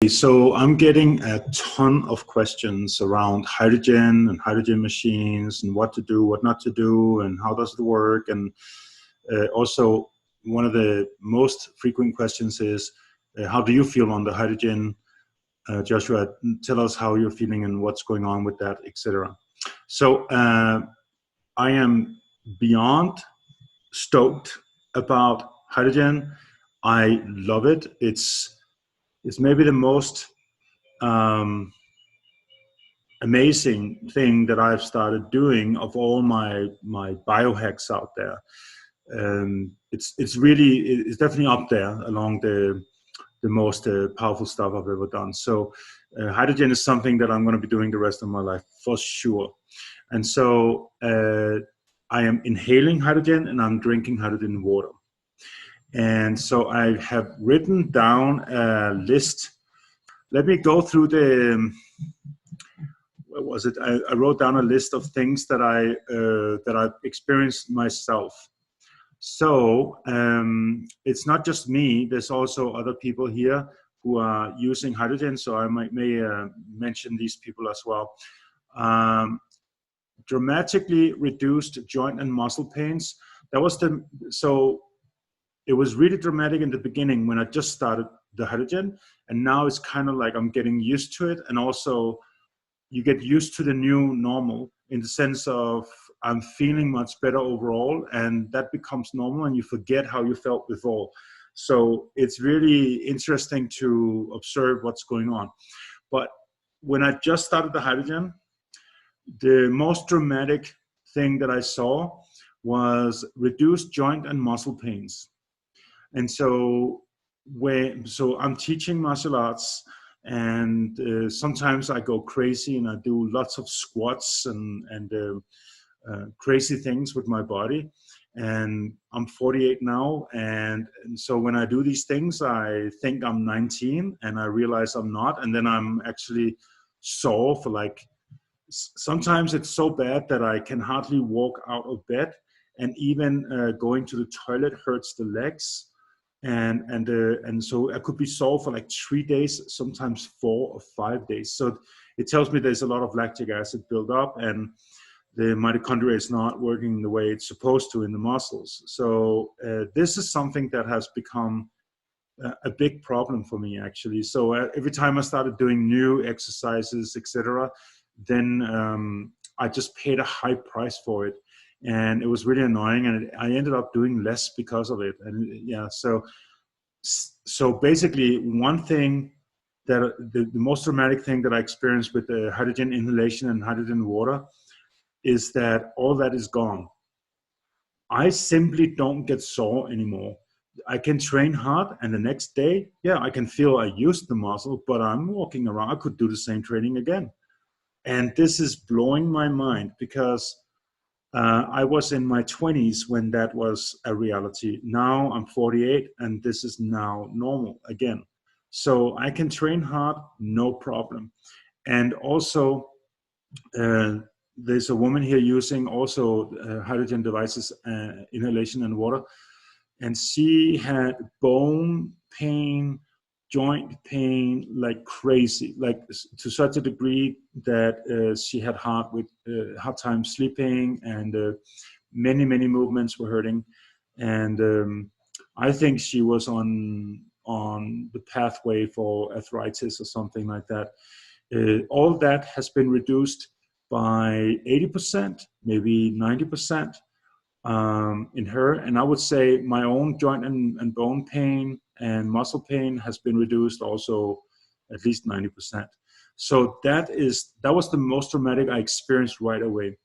So I'm getting a ton of questions around hydrogen and hydrogen machines and what to do, what not to do, and how does it work. And also, one of the most frequent questions is, how do you feel on the hydrogen? Joshua, tell us how you're feeling and what's going on with that, etc. So I am beyond stoked about hydrogen. I love it. It's maybe the most amazing thing that I've started doing of all my biohacks out there. It's definitely up there along the most powerful stuff I've ever done. So hydrogen is something that I'm going to be doing the rest of my life for sure. And so I am inhaling hydrogen and I'm drinking hydrogen water. And so I have written down a list. Let me go through what was it? I wrote down a list of things that I've experienced myself. So it's not just me. There's also other people here who are using hydrogen. So I may mention these people as well. Dramatically reduced joint and muscle pains. So it was really dramatic in the beginning when I just started the hydrogen, and now it's kind of like I'm getting used to it. And also you get used to the new normal in the sense of I'm feeling much better overall, and that becomes normal and you forget how you felt before. So it's really interesting to observe what's going on. But when I just started the hydrogen, the most dramatic thing that I saw was reduced joint and muscle pains. And so I'm teaching martial arts, and sometimes I go crazy and I do lots of squats and crazy things with my body. And I'm 48 now, and so when I do these things, I think I'm 19 and I realize I'm not, and then I'm actually sore for like, sometimes it's so bad that I can hardly walk out of bed, and even going to the toilet hurts the legs. And so I could be sore for like 3 days, sometimes 4 or 5 days. So it tells me there's a lot of lactic acid built up, and the mitochondria is not working the way it's supposed to in the muscles. So this is something that has become a big problem for me, actually. So every time I started doing new exercises, etc., then I just paid a high price for it. And it was really annoying, and I ended up doing less because of it. And yeah, so basically, one thing that the most dramatic thing that I experienced with the hydrogen inhalation and hydrogen water is that all that is gone. I simply don't get sore anymore. I can train hard, and the next day, yeah, I can feel I used the muscle, but I'm walking around. I could do the same training again. And this is blowing my mind because I was in my 20s when that was a reality. Now I'm 48 and this is now normal again. So I can train hard, no problem. And also, there's a woman here using also hydrogen devices, inhalation and water. And she had bone pain, joint pain like crazy, like to such a degree that she had hard time sleeping, and many movements were hurting. And I think she was on the pathway for arthritis or something like that. All that has been reduced by 80%, maybe 90%. In her, and I would say my own joint and bone pain and muscle pain has been reduced also at least 90%. So that was the most dramatic I experienced right away.